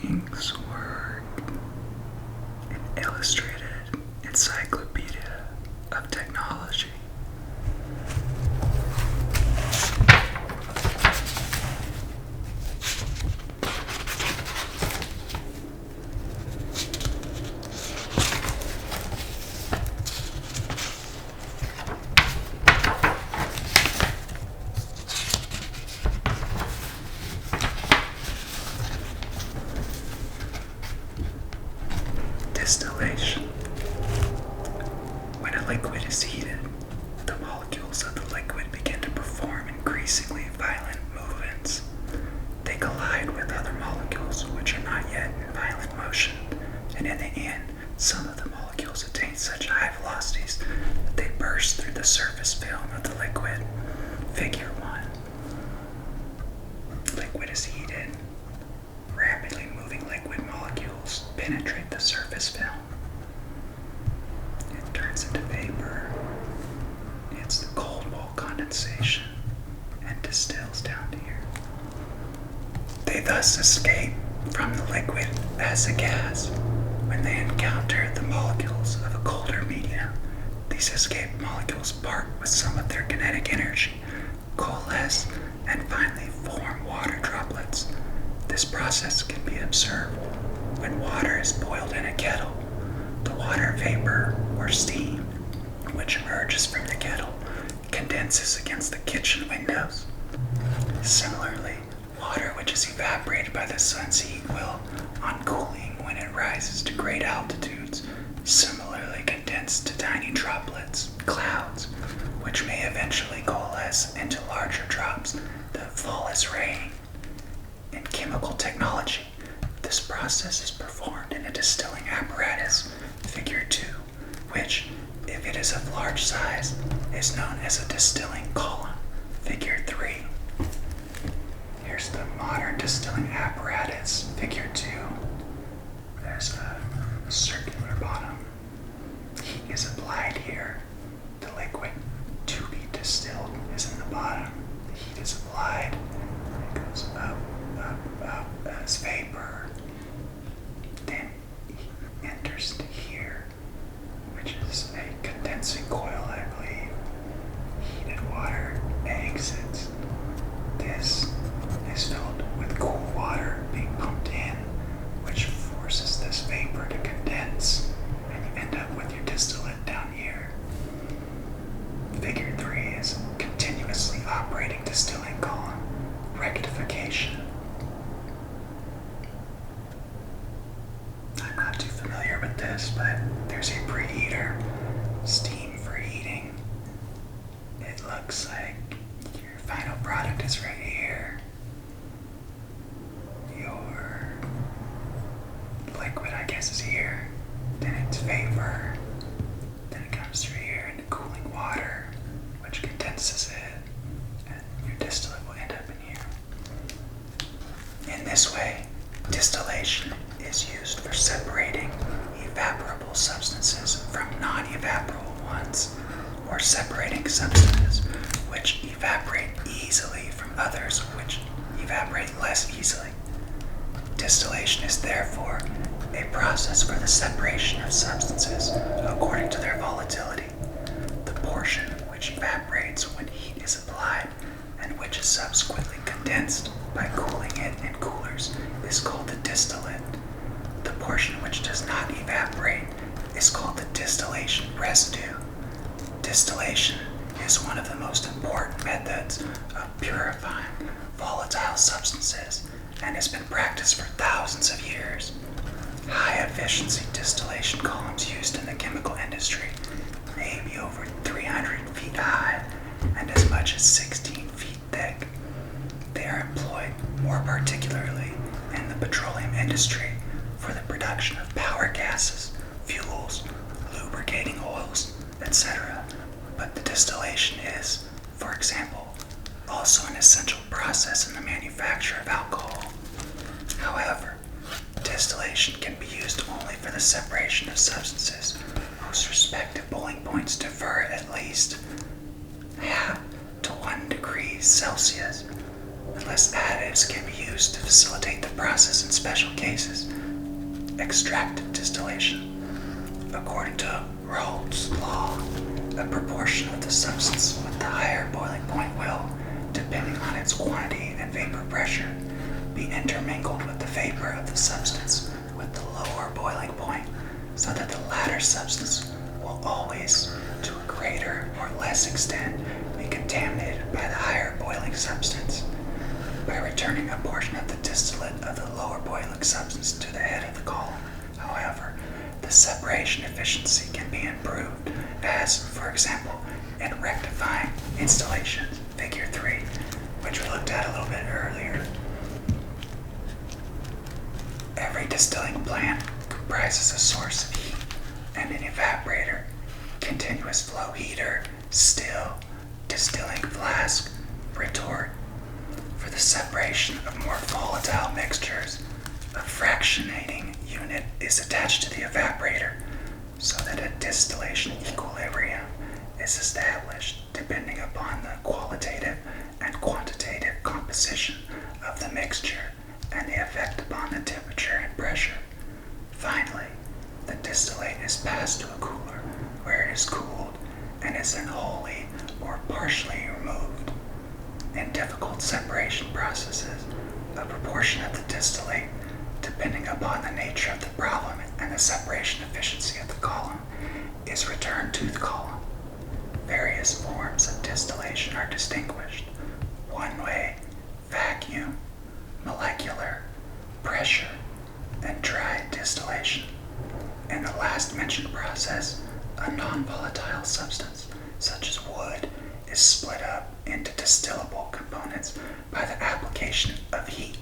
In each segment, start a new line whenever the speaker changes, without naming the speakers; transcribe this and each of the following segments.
King's work, an illustrated encyclopedia of technology. Distillation. When a liquid is heated, the molecules of the liquid begin to perform increasingly violent movements. They collide with other molecules which are not yet in violent motion, and in the end, some of the molecules attain such high velocities that they burst through the surface film of the liquid. Figure 1. Liquid is heated. Rapidly moving liquid molecules penetrate the surface film. It turns into vapor. It's the cold wall condensation and distills down here. They thus escape from the liquid as a gas. When they encounter the molecules of a colder medium, these escaped molecules part with some of their kinetic energy, coalesce, and finally form water droplets. This process can be observed when water is boiled in a kettle. The water vapor, or steam, which emerges from the kettle, condenses against the kitchen windows. Similarly, water which is evaporated by the sun's heat will, on cooling when it rises to great altitudes, similarly condense to tiny droplets, clouds, which may eventually coalesce into larger drops that fall as rain. In chemical technology, this process is performed in a distilling apparatus, figure 2, which, if it is of large size, is known as a distilling column, figure 3. Here's the modern distilling apparatus, figure 2. There's a circular bottom. Heat is applied here. The liquid to be distilled is in the bottom. The heat is applied. It goes up as vapor, then enters to here, which is a condensing coil, I believe. Heated water exits. This is filled with cool water being pumped in, which forces this vapor to condense, and you end up with your distillate down here. Figure 3 is continuously operating distilling column, rectification. I'm not too familiar with this, but there's a preheater, steam for heating. It looks like your final product is right here. Your liquid, I guess, is here. Then it's vapor. Then it comes through here into cooling water, which condenses it, and your distillate will end up in here. In this way, distillation is used for separating evaporable substances from non-evaporable ones, or separating substances which evaporate easily from others which evaporate less easily. Distillation is therefore a process for the separation of substances according to their volatility. The portion which evaporates when heat is applied and which is subsequently condensed by cooling it in coolers is called the distillate. The portion which does not evaporate is called the distillation residue. Distillation is one of the most important methods of purifying volatile substances and has been practiced for thousands of years. High-efficiency distillation columns used in the chemical industry may be over 300 feet high and as much as 16 feet thick. They are employed more particularly in the petroleum industry for the production of power gases, fuels, lubricating oils, etc. But the distillation is, for example, also an essential process in the manufacture of alcohol. However, distillation can be used only for the separation of substances whose respective boiling points differ at least half to 1 degree Celsius, unless additives can be used to facilitate facilitate the process in special cases, extractive distillation. According to Raoult's law, a proportion of the substance with the higher boiling point will, depending on its quantity and vapor pressure, be intermingled with the vapor of the substance with the lower boiling point, so that the latter substance will always, to a greater or less extent, be contaminated by the higher boiling substance. By returning a portion of the distillate of the lower boiling substance to the head of the column, however, the separation efficiency can be improved, as, for example, in rectifying installations, figure 3, which we looked at a little bit earlier. Every distilling plant comprises a source of heat and an evaporator, continuous flow heater, still, distilling flask, retort. For the separation of more volatile mixtures, a fractionating unit is attached to the evaporator so that a distillation equilibrium is established depending upon the qualitative and quantitative composition of the mixture and the effect upon the temperature and pressure. Finally, the distillate is passed to a cooler where it is cooled and is then wholly or partially removed. In difficult separation processes, a proportion of the distillate, depending upon the nature of the problem and the separation efficiency of the column, is returned to the column. Various forms of distillation are distinguished: one-way, vacuum, molecular, pressure, and dry distillation. In the last mentioned process, a non-volatile substance, such as wood, is split up into distillable components by the application of heat.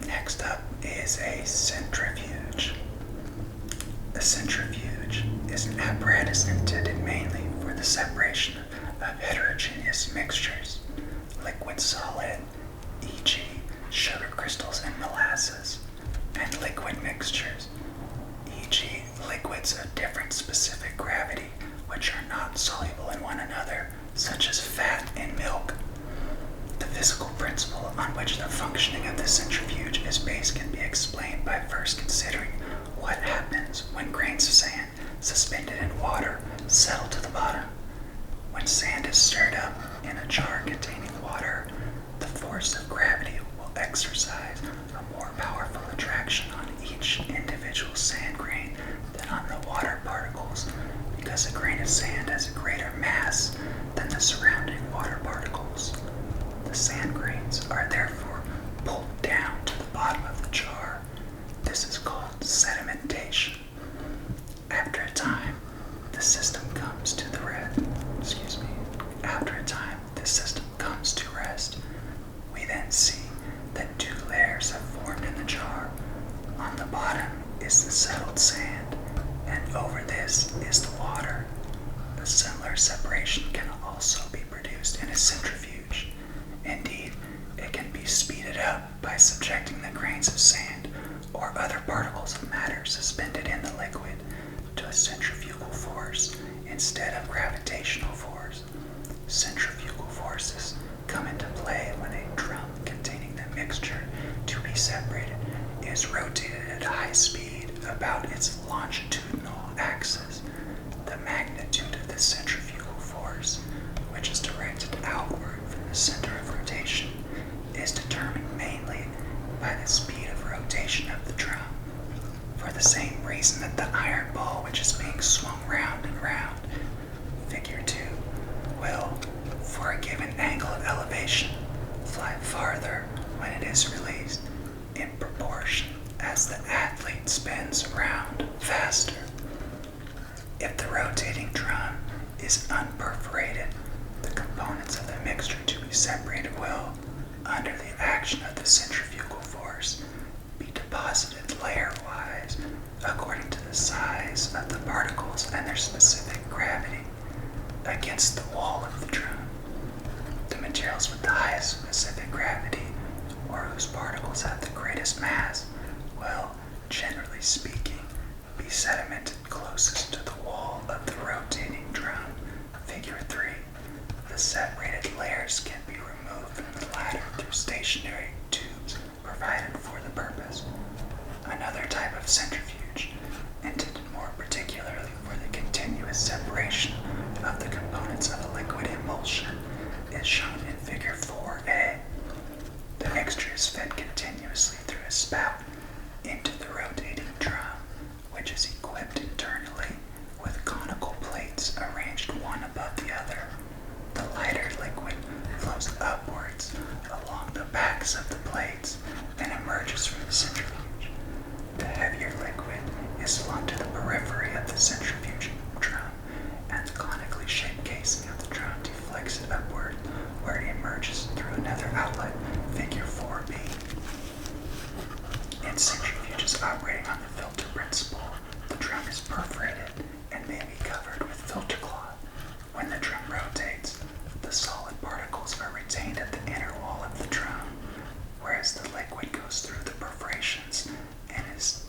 Next up is a centrifuge. A centrifuge is an apparatus intended mainly for the separation of heterogeneous mixtures, liquid solid, e.g. sugar crystals and molasses, and liquid mixtures, e.g. liquids of different specific gravity which are not soluble in one another, such as fat in milk. The physical principle on which the functioning of the centrifuge is based can be explained by first considering what happens when grains of sand suspended in water settle to the bottom. When sand is stirred up in a jar containing water, the force of gravity will exercise a more powerful attraction on each individual sand grain than on the water particles, because a grain of sand has a greater mass than the surrounding water particles. The sand grains are therefore pulled down to the bottom of the jar. This is called sedimentation. After a time, the system comes to rest. After a time, the system comes to rest. We then see that two layers have formed in the jar. On the bottom is the settled sand, and over this is the water. A similar separation can also be produced in a centrifuge. Indeed, it can be speeded up by subjecting the grains of sand or other particles of matter suspended in the liquid to a centrifugal force instead of gravitational force. Centrifugal forces come into play when a drum containing the mixture to be separated is rotated at high speed about its longitudinal axis. The magnitude of the centrifugal force, which is directed outward from the center of rotation, is determined mainly by the speed of rotation of the drum, for the same reason that the iron ball which is being swung round and round, figure 2, will, for a given angle of elevation, fly farther when it is released, in proportion as the athlete spins round faster. If the rotating drum is unperforated, the components of the mixture to be separated will, under the action of the centrifugal force, be deposited layer-wise according to the size of the particles and their specific gravity against the wall of the drum. The materials with the highest specific gravity particles have the greatest mass will, generally speaking, be sedimented closest to the wall of the rotating drum. Figure 3. The separated layers can be removed from the latter through stationary tubes provided for the purpose. Another type of centrifuge, intended more particularly for the continuous separation of the components of a liquid emulsion, is shown in Figure 4a. The mixture is fed continuously through a spout into the rotating drum, which is equipped internally with conical plates arranged one above the other. The lighter liquid flows upwards along the backs of the plates and emerges from the centrifuge. The heavier liquid is flung to the periphery of the centrifuge drum, and the conically shaped casing of the drum deflects it upward, where it emerges through another outlet. Figure 4b. In centrifuges operating on the filter principle, the drum is perforated and may be covered with filter cloth. When the drum rotates, the solid particles are retained at the inner wall of the drum, whereas the liquid goes through the perforations and is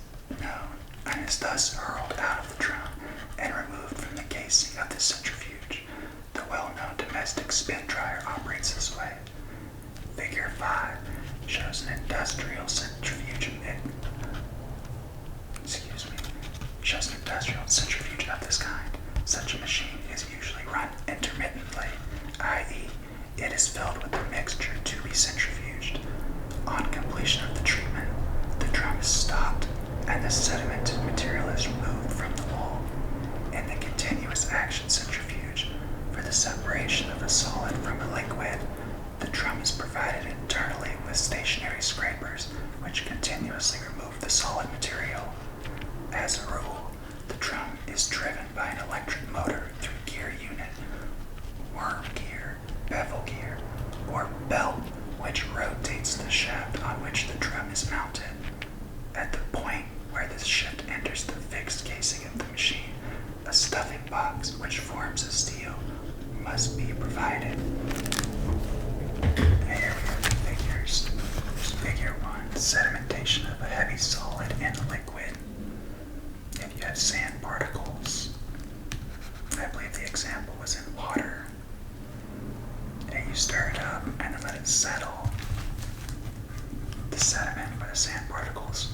thus hurled out of the drum and removed from the casing of the centrifuge. The well-known domestic spin dryer operates this way. Figure 5 shows an industrial centrifuge of this kind. Such a machine is usually run intermittently, i.e., it is filled with the mixture to be centrifuged. On completion of the treatment, the drum is stopped and the sedimented material is removed from the wall. In the continuous action centrifuge, for the separation of a solid from a liquid, the drum is provided internally with stationary scrapers which continuously remove the solid material. As a rule, the drum is driven by an electric motor through gear unit, worm gear, bevel gear, or belt, which rotates the shaft on which the drum is mounted. At the point where the shaft enters the fixed casing of the machine, a stuffing box which forms a steel must be provided. And here we have the figures. There's Figure 1, sedimentation of a heavy solid in a liquid. If you have sand particles, I believe the example was in water, and you stir it up and then let it settle, the sediment or the sand particles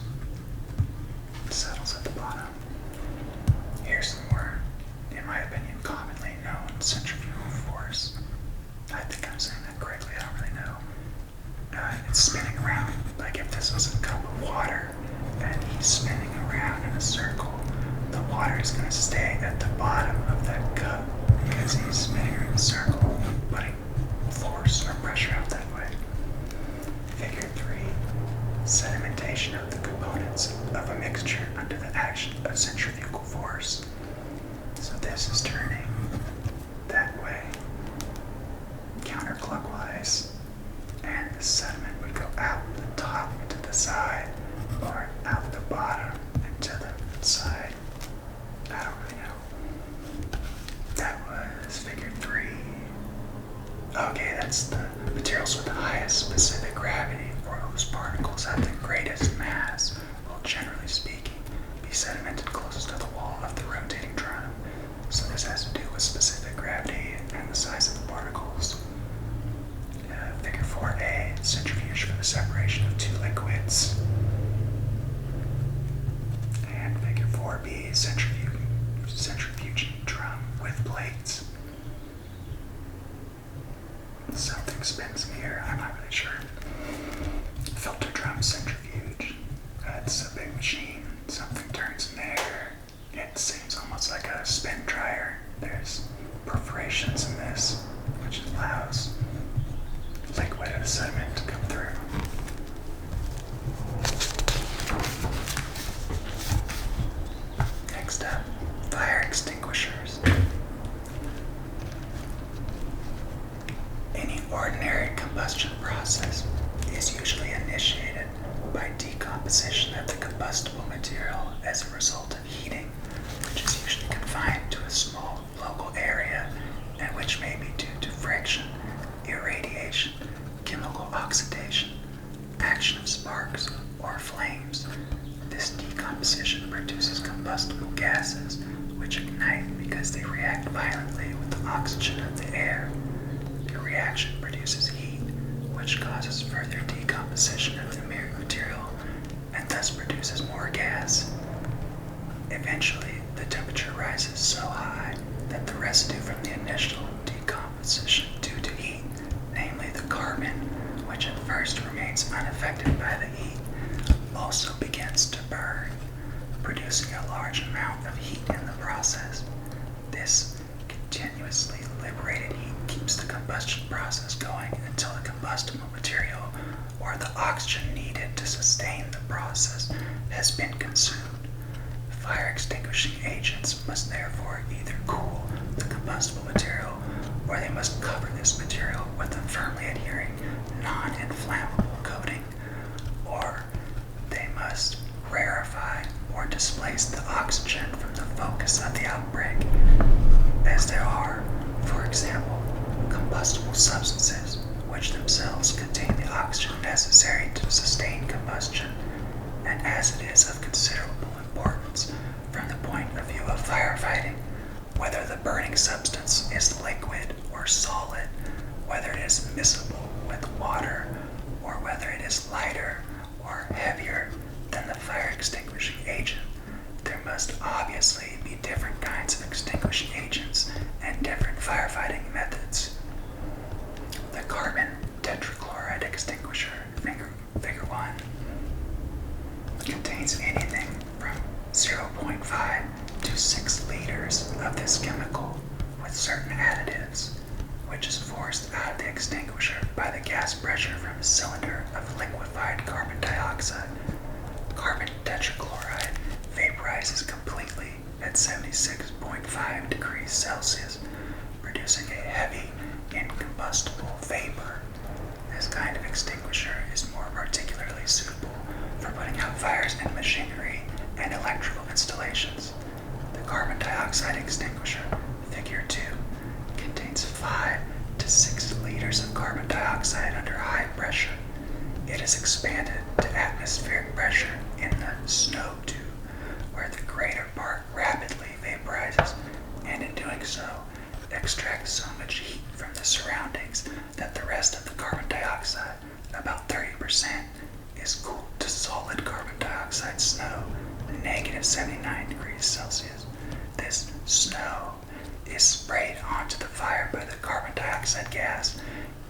settles at the bottom. Here's the more, in my opinion, commonly known centrifugal force. I think I'm saying that correctly, I don't really know. It's spinning around, like if this was a cup of water and he's spinning around in a circle, the water is going to stay at the bottom of that cup because he's spinning in a circle, putting force or pressure out that way. Figure 3, sedimentation of the components of a mixture under the action of centrifugal force. So this is turning that way, counterclockwise, and the sediment would go out the top to the side, or out the bottom and to the side. I don't really know. That was Figure 3. Okay, that's the materials with the highest specific gravity, or whose particles have the greatest mass, will generally speaking be sedimented closest to the wall of the rotating drum. So this has to do with specific gravity and the size of the particles. Figure 4a, centrifuge for the separation of two liquids. And Figure 4b, centrifuging drum with plates. Something spins here, I'm not really sure. Filter drum centrifuge. It's a big machine. Something turns in there. It seems almost like a spin dryer. There's perforations in this, which allows liquid and sediment to come through. Next up, fire extinguishers. Any ordinary combustion process sparks or flames. This decomposition produces combustible gases, which ignite because they react violently with the oxygen of the air. The reaction produces heat, which causes further decomposition of the material and thus produces more gas. Eventually, the temperature rises so high that the residue from the initial decomposition due to heat, namely the carbon, which at first remains unaffected by the heat, also begins to burn, producing a large amount of heat in the process. This continuously liberated heat keeps the combustion process going until the combustible material, or the oxygen needed to sustain the process, has been consumed. Fire extinguishing agents must therefore either cool the combustible material, or they must cover this material with a firmly adhering non-inflammable coating, or they must rarefy or displace the oxygen from the focus of the outbreak, as there are, for example, combustible substances which themselves contain the oxygen necessary to sustain combustion, and as it is of considerable importance from the point of view of firefighting, whether the burning substance is liquid or solid, whether it is miscible with water, or whether it is lighter or heavier than the fire extinguishing agent, there must obviously be different kinds of extinguishing agents and different firefighting methods. The carbon tetrachloride extinguisher, figure 1, contains anything from 0.5 to 6 liters of this chemical with certain additives, which is forced out of the extinguisher by the gas pressure from a cylinder of liquefied carbon dioxide. Carbon tetrachloride vaporizes completely at 76.5 degrees Celsius, producing a heavy, incombustible vapor. This kind of extinguisher is more particularly suitable for putting out fires in machinery and electrical installations. The carbon dioxide extinguisher, figure 2, contains 5 to 6 liters of carbon dioxide under high pressure. It is expanded to atmospheric pressure in the snow tube, where the greater part rapidly vaporizes, and in doing so, extracts so much heat from the surroundings that the rest of the carbon dioxide, about 30%, is cooled to solid carbon dioxide snow, negative 79 degrees Celsius. This snow is sprayed onto the fire by the carbon dioxide gas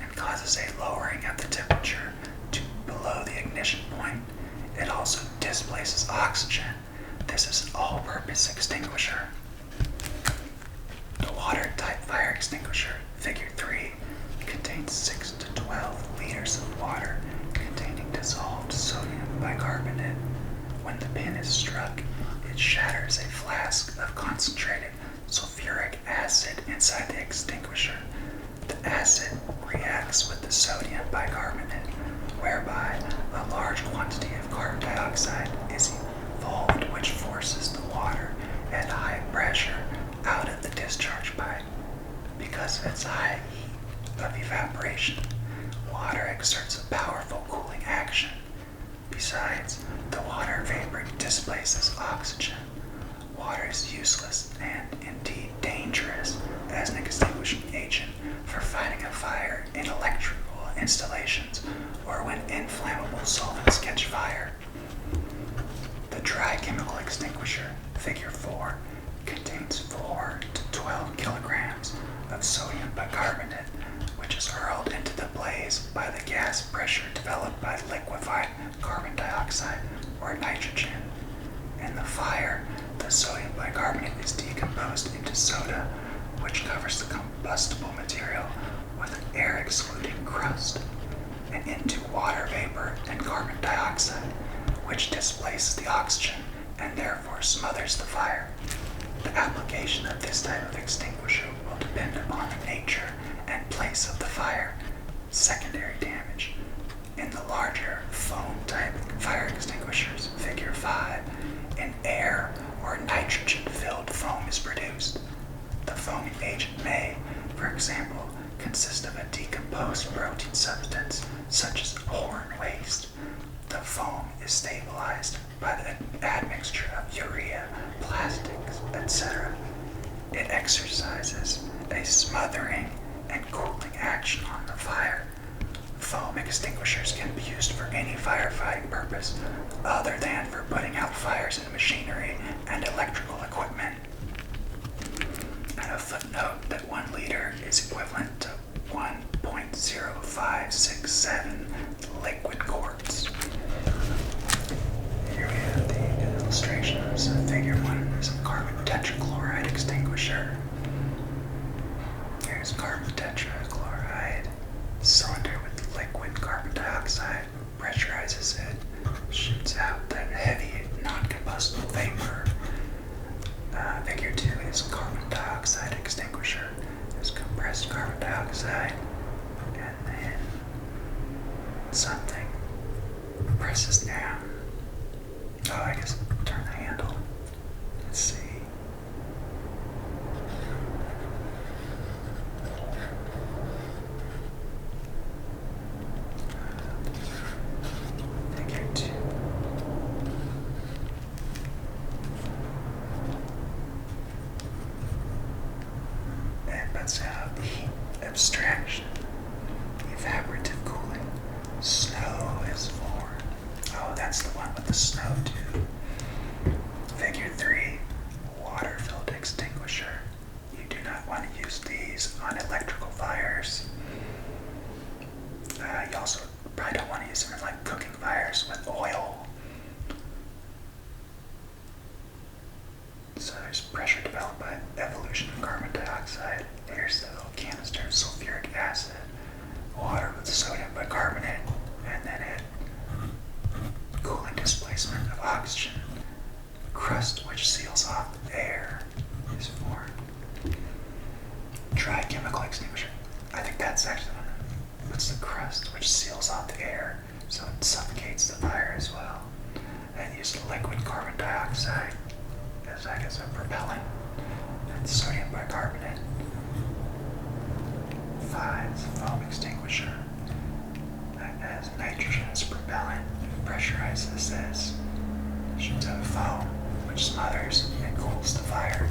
and causes a lowering of the temperature to below the ignition point. It also displaces oxygen. This is an all-purpose extinguisher. The water-type fire extinguisher, figure 3, contains 6 to 12 liters of water containing dissolved sodium bicarbonate. When the pin is struck, it shatters a flask of concentrated sulfuric acid inside the extinguisher. The acid reacts with the sodium bicarbonate, whereby a large quantity of carbon dioxide is evolved, which forces the water at high pressure out of the discharge pipe. Because of its high heat of evaporation, water exerts a powerful cooling action. Besides, the water vapor displaces oxygen. Water is useless and indeed dangerous as an extinguishing agent for fighting a fire in electrical installations or when inflammable solvents catch fire. The dry chemical extinguisher, figure 4, contains 4 to 12 kilograms of sodium bicarbonate, which is hurled into the blaze by the gas pressure developed by liquefied carbon dioxide or nitrogen. In the fire, the sodium bicarbonate is decomposed into soda, which covers the combustible material with an air-excluding crust, and into water vapor and carbon dioxide, which displaces the oxygen and therefore smothers the fire. The application of this type of extinguisher will depend upon the nature and place of the fire. Secondary damage. In the larger foam-type fire extinguishers, figure 5, an air or nitrogen-filled foam is produced. The foaming agent may, for example, consist of a decomposed protein substance such as horn waste. The foam is stabilized by the admixture of urea, plastics, etc. It exercises a smothering and cooling action on the fire. Foam extinguishers can be used for any firefighting purpose other than for putting out fires in machinery and electrical equipment. And a footnote that 1 liter is equivalent to 1.0567 liquid quarts. Here we have the illustrations. Figure 1 is a carbon tetrachloride extinguisher. Here's carbon tetrachloride cylinder with liquid carbon dioxide, pressurizes it, shoots out that heavy non-combustible vapor. Figure 2 is carbon dioxide extinguisher. There's compressed carbon dioxide, and then something presses down. Oh, I guess turn the handle. Let's see. Figure 2. It puts out heat abstraction, evaporative cooling. Snow is formed. Oh, that's the one with the snow too. Figure 3, water-filled extinguisher. You do not want to use these on electrical fires. You also probably don't want to use them in like cooking fires with oil. So there's pressure developed by evolution of carbon dioxide. Here's the little canister, sulfuric acid, water with sodium bicarbonate, and then it cooling displacement of oxygen. Crust which seals off air is formed. Dry chemical extinguisher. I think that's actually the one. It's the crust which seals off the air, so it suffocates the fire as well. And use liquid carbon dioxide as I guess a propellant, and sodium bicarbonate. 5 is a foam extinguisher that has nitrogen as propellant. Pressurizes this, shoots out foam which smothers and cools the fire.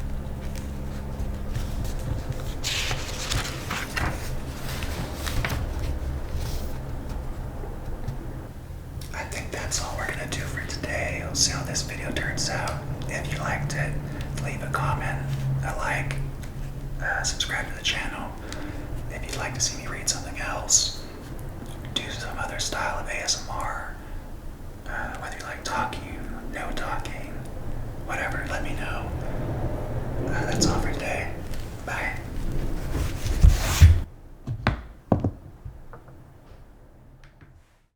I think that's all we're gonna do for today. We'll see how this video turns out. If you liked it, leave a comment, a like, subscribe to the channel. If you'd like to see me read something else, do some other style of ASMR, whether you like talking, no talking, whatever, let me know. That's all